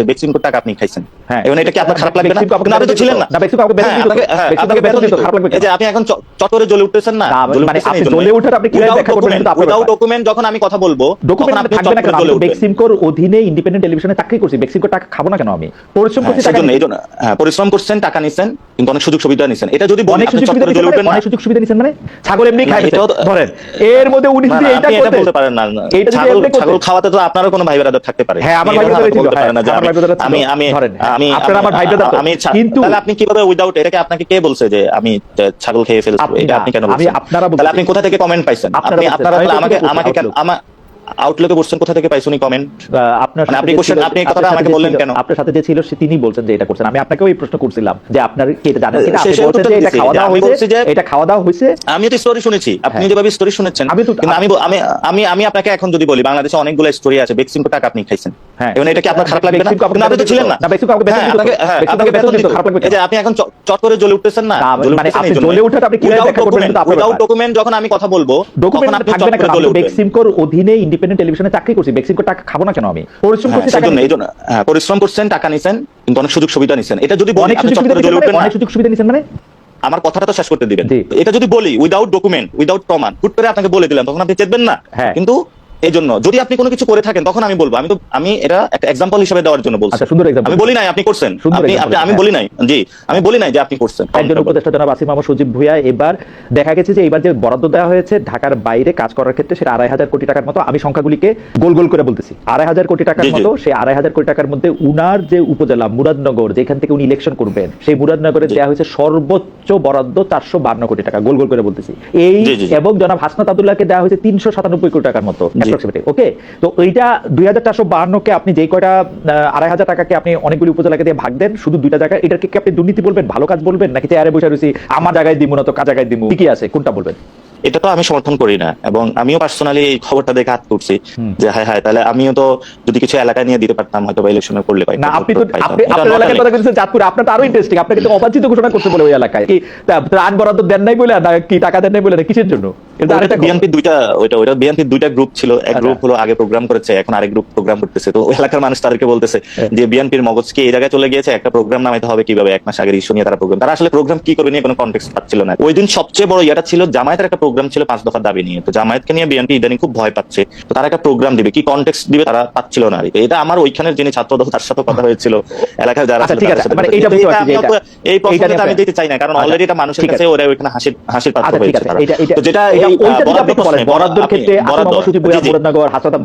বেক্সিমকো টাকা আপনি খাইছেন, হ্যাঁ, এবং এটা কি আপনার খারাপ লাগবে না? আপনি তো ছিলেন না, বেক্সিমকো আপনাকে বেতন দিত, বেক্সিমকো বেতন দিত, খারাপ লাগবে এই যে আপনি এখন চট করে জ্বলে উঠতেছেন না, মানে আপনি জ্বলে ওঠার আপনি কিভাবে ব্যাখ্যা করবেন? কিন্তু আপনার উইদাউট ডকুমেন্ট যখন আমি কথা বলবো তখন আপনি চট করে জ্বলে উঠবেন। বেক্সিমকোর অধীনে ইন্ডিপেন্ডেন্ট টেলিভিশনে চাকরি করছি, বেক্সিমকো টাকা খাবো না কেন? আমি পরিশ্রম করছি, টাকা এইজন্য পরিশ্রম করছেন, টাকা নিছেন, কিন্তু অনেক সুযোগ সুবিধা নিছেন। এটা যদি বলেন আপনি চট করে জ্বলে উঠবেন না, অনেক সুযোগ সুবিধা নিছেন মানে ছাগল এমনি খায় ধরেন, এর মধ্যে উনি যদি এইটা এটা বলতে পারেন না, ছাগল খাওয়াতে তো আপনারও কোনো ভাই ব্রাদার থাকতে পারে। হ্যাঁ, আমার ভাই ব্রাদার ছিল, আপনারা আমার ভাই ব্রাদার, কিন্তু তাহলে আপনি কিভাবে উইদাউট এটাকে আপনাকে কে বলছে যে আমি ছাগল খেয়ে ফেলছি? এটা আপনি কেন বলছেন? তাহলে আপনি কোথা থেকে কমেন্ট পাইছেন? আপনারা আমাকে আউটলুকে বলছেন, কোথা থেকে পাইছেন কমেন্ট? আপনি কথাটা আমাকে বললেন কেন? আপনার সাথে যে ছিল তিনি বলছেন যে এটা করছেন। আমি আপনাকেও এই প্রশ্ন করছিলাম যে আপনার কি এটা জানেন কিনা? আপনি বলছেন যে এটা খাওয়া দাওয়া হয়েছে, এটা খাওয়া দাওয়া হয়েছে। আমি তো স্টোরি শুনেছি, আপনি যেভাবে স্টোরি শুনেছেন, কিন্তু আমি আপনাকে এখন যদি বলি বাংলাদেশে অনেকগুলো স্টোরি আছে বেক্সিমকো টাকা আপনি খাইছেন, এবং এটা কি আপনার খারাপ লাগবে না? আপনি তো ছিলেন না, বেক্সিমকো আপনাকে বেতন দিত, খারাপ লাগবে? এই যে আপনি এখন চট করে জ্বলে উঠতেছেন না, মানে আপনি জ্বলে ওঠার আপনি কিভাবে ব্যাখ্যা করবেন? কিন্তু উইদাউট ডকুমেন্ট যখন আমি কথা বলবো তখন আপনি চট করে জ্বলে উঠবেন। বেক্সিমকোর অধীনে ইন্ডিপেন্ডেন্ট টেলিভিশনে চাকরি করছি, বেক্সিমকো টাকা খাবো না কেন? আমি পরিশ্রম করছি, টাকা এইজন্য পরিশ্রম করছেন, টাকা নিছেন, কিন্তু অনেক সুযোগ সুবিধা নিছেন। এটা যদি বলেন আপনি চট করে জ্বলে উঠবেন না, অনেক সুযোগ সুবিধা নিছেন মানে আমার কথাটা তো শেষ করতে দিবেন। এটা যদি বলি উইদাউট ডকুমেন্ট, উইদাউট প্রমাণ, হুট করে আপনাকে বলে দিলাম, তখন আপনি চেতবেন না। কিন্তু এই জন্য যদি আপনি কোনো কিছু করে থাকেন তখন আমি বলবো, আমি এটা একটা एग्जांपल হিসেবে দেওয়ার জন্য বলছি। আমি বলি নাই আপনি করছেন, আমি বলি নাই, জি আমি বলি নাই যে আপনি করছেন। একজন উপদেষ্টা জনাব আসিফ মাহমুদ সজীব ভুঁইয়া, এবার দেখা গেছে যে এবার যে বরাদ্দ দেওয়া হয়েছে ঢাকার বাইরে কাজ করার ক্ষেত্রে সেটা 2,500 কোটি টাকার মতো। আমি সংখ্যাগুলিকে গোল গোল করে বলতেছি, 2,500 কোটি টাকার মতো। সেই 2,500 কোটি টাকার মধ্যে উনার যে উপজেলা মুরাদনগর, যেখান থেকে উনি ইলেকশন করবেন, সেই মুরাদনগরে দেওয়া হয়েছে সর্বোচ্চ বরাদ্দ 452 কোটি টাকা, গোল গোল করে বলতেছি এই। এবং জনাব হাসনাত আব্দুল্লাহকে দেওয়া হয়েছে 397 কোটি টাকার মতো অ্যাপ্রক্সিমেটলি। ওকে, তো এইটা 2,452 আপনি যেই কয়টা 2,500 টাকাকে আপনি অনেকগুলি উপজেলাকে দিয়ে ভাগ দেন, শুধু দুইটা জায়গায়, এটাকে কি আপনি দুর্নীতি বলবেন, ভালো কাজ বলবেন, নাকি চেয়ারে বসে রয়েছি আমার জায়গায় দিব না তো কাজ জায়গায় দিব, কি আছে, কোনটা বলবেন? এটা তো আমি সমর্থন করি না, এবং আমিও পার্সোনালি এই খবরটা দেখে হাত তুলছি যে হ্যাঁ হ্যাঁ, তাহলে আমিও তো যদি কিছু এলাকা নিয়ে দিতে পারতাম হয়তো বা ইলেকশনে করলে পাই না। আপনি তো আপনার এলাকার কথা বলছেন চাঁদপুর, আপনার তো আরো ইন্টারেস্টিং, আপনাকে তো অবাঞ্ছিত ঘোষণা করতে বলে ওই এলাকায় কি ত্রাণ বরাদ্দ দেন নাই বলে না, কি টাকা দেন নাই বলে না, কিসের জন্য? এটা আরেকটা বিএনপির দুইটা গ্রুপ ছিল, এক গ্রুপ হলো আগে প্রোগ্রাম করেছে, এখন আরেক গ্রুপ প্রোগ্রাম করতেছে। তো ওই এলাকার মানুষ তাদেরকে বলতেছে যে বিএনপির মগজ কি এই জায়গায় চলে গিয়েছে, একটা প্রোগ্রাম নামাইতে হবে কিভাবে, এক মাস আগের ইস্যু নিয়ে তারা প্রোগ্রাম, তারা আসলে প্রোগ্রাম কি করবে নিয়ে কোনো কনটেক্সট পাচ্ছিল না। ওই দিন সবচেয়ে বড় ইয়েটা ছিল জামায়াতের একটা প্রোগ্রাম ছিল 5 দফা দাবি নিয়ে। তো জামায়াতকে নিয়ে বিএনপি ইদানিং খুব ভয় পাচ্ছে, তো তারা একটা প্রোগ্রাম দিবে, কি কনটেক্সট দিবে তারা পাচ্ছিল না। এটা আমার ওইখানের যিনি ছাত্র দল তার সাথে কথা হয়েছিল, এলাকার যারা এই প্রশ্নটা আমি দিতে চাই না, কারণ অলরেডি এটা মানুষের কাছে ওরা ওইখানে হাসির পাত্র হয়েছে। তো যেটা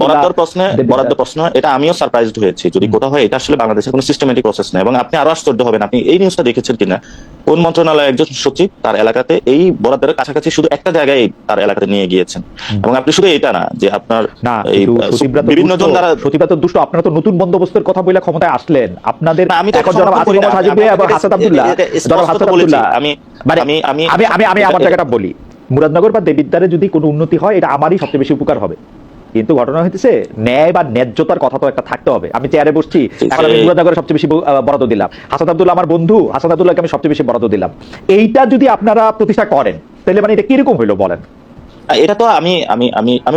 বরাদ্দ প্রশ্ন, এটা আমিও সারপ্রাইজড হয়েছি যদি কোথাও হয়। এটা আসলে বাংলাদেশের কোনো সিস্টেমেটিক প্রসেস না, এবং আপনি আরো আশ্চর্য হবেন, আপনি এই নিউজটা দেখেছেন কিনা, কোন মন্ত্রণালয়ের একজন সচিব তার এলাকাতে এই বরাদ্দের কাছাকাছি শুধু একটা জায়গায় তার এলাকাতে নিয়ে গিয়েছেন। এবং আপনি শুধু এটা না যে আপনার বিভিন্ন জন দ্বারা সচিবরা তো দুষ্ট, আপনারা তো নতুন বন্দোবস্তের কথা বলে ক্ষমতায় আসলেন, আপনাদের আমি আমার জায়গাটা বলি, মুরাদনগর বা দেবিদ্বারে যদি কোনো উন্নতি হয় এটা আমারই সবচেয়ে বেশি উপকার হবে। কিন্তু ঘটনা হইতেছে ন্যায় বা ন্যায্যতার কথা তো একটা থাকতে হবে। আমি চেয়ারে বসছি, এখন আমি মুরাদনগরে সবচেয়ে বেশি বরাদ্দ দিলাম, হাসান আব্দুল্লাহ আমার বন্ধু, হাসান আব্দুল্লাহকে আমি সবচেয়ে বেশি বরাদ্দ দিলাম, এইটা যদি আপনারা প্রতিষ্ঠা করেন তাহলে মানে এটা কিরকম হইলো বলেন? এটা তো আমি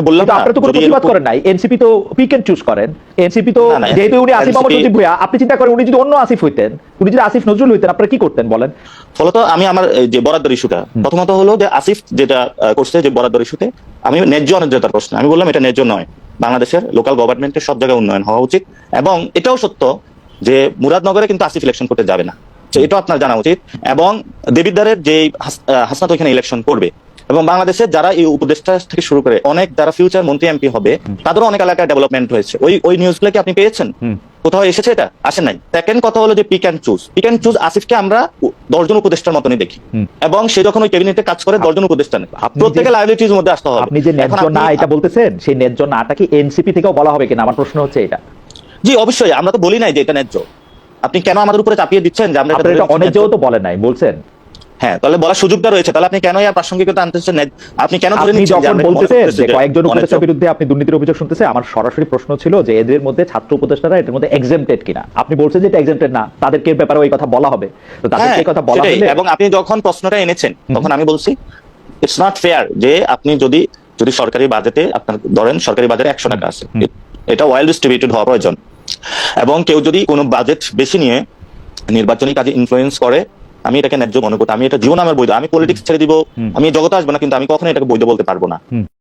বললাম না, আপনারা তো কোনো প্রতিবাদ করেন নাই। এনসিপি তো পিক এন্ড চুজ করেন, এনসিপি তো যেহেতু উনি আসিফ মাহমুদ সজীব ভুঁইয়া, আপনি চিন্তা করেন উনি যদি অন্য আসিফ হইতেন, উনি যদি আসিফ নজরুল হইতেন, আপনারা কি করতেন বলেন? ফলত আমি আমার যে বরাদ্দের ইস্যুটা, প্রথমত হলো যে আসিফ যেটা করছে যে বরাদ্দের ইস্যুতে, আমি ন্যায্য অন্যায্যতার প্রশ্ন আমি বললাম এটা ন্যায্য নয়, বাংলাদেশের লোকাল গভর্নমেন্টের সব জায়গায় উন্নয়ন হওয়া উচিত। এবং এটাও সত্য যে মুরাদনগরে কিন্তু আসিফ ইলেকশন করতে যাবে না, এটাও আপনার জানা উচিত। এবং দেবিদ্বারের যে হাসনাত ওইখানে ইলেকশন করবে, এবং বাংলাদেশের যারা এই উপদেষ্টা থেকে শুরু করে অনেক যারা ফিউচার মন্ত্রী এমপি হবে, তাদেরও অনেক এলাকায় ডেভেলপমেন্ট হয়েছে। ওই নিউজগুলো কি আপনি পেয়েছেন? কোথাও এসেছে? এটা আসে নাই। সেকেন্ড কথা হলো যে পিক এন্ড চুজ আসিফকে আমরা 10 জন উপদেষ্টার মতনই দেখি, এবং সে যখন ওই ক্যাবিনেটে কাজ করে 10 জন উপদেষ্টা নেই, প্রত্যেকটা লায়াবিলিটির মধ্যে আসতে হবে। আপনি যে ন্যায্য না এটা বলতেছেন, সেই ন্যায্য নাটা কি এনসিপি থেকেও বলা হবে কিনা, আমার প্রশ্ন হচ্ছে এটা। জি অবশ্যই, আমরা তো বলি নাই যে এটা ন্যায্য, আপনি কেন আমাদের উপরে চাপিয়ে দিচ্ছেন যে আমরা এটা অন্যায্য তো বলেন নাই, বলছেন হ্যাঁ, তাহলে বলার সুযোগটা রয়েছে, তাহলে আপনি কেন আর প্রাসঙ্গিকতা আনতেছেন? আপনি কেন ধরে নিচ্ছেন যখন বলতেছেন যে কয়েকজন উপদেষ্টার বিরুদ্ধে আপনি দুর্নীতির অভিযোগ শুনতেছে, আমার সরাসরি প্রশ্ন ছিল যে এদের মধ্যে ছাত্র উপদেষ্টারা এর মধ্যে এক্সেম্পটেড কিনা। আপনি বলছেন যে এটা এক্সেম্পটেড না, তাদেরকে ব্যাপারে ওই কথা বলা হবে, তো তাদেরকে কথা বলা হলে। এবং আপনি যখন প্রশ্নটা এনেছেন তখন আমি বলছি ইটস নট ফেয়ার যে আপনি যদি সরকারি বাজেটে আপনার ধরেন সরকারি বাজারে 100 টাকা আছে, এটা ওয়েল ডিস্ট্রিবিউটেড হওয়া প্রয়োজন। এবং কেউ যদি কোনো বাজেট বেশি নিয়ে নির্বাচনী কাজে ইনফ্লুয়েন্স করে, আমি এটাকে ন্যায্য মনে করতে, আমি এটা জীবন আমার বৈধ, আমি পলিটিক্স ছেড়ে দিব, আমি এই জগতে আসবো না, কিন্তু আমি কখনো এটাকে বৈধ বলতে পারবো না।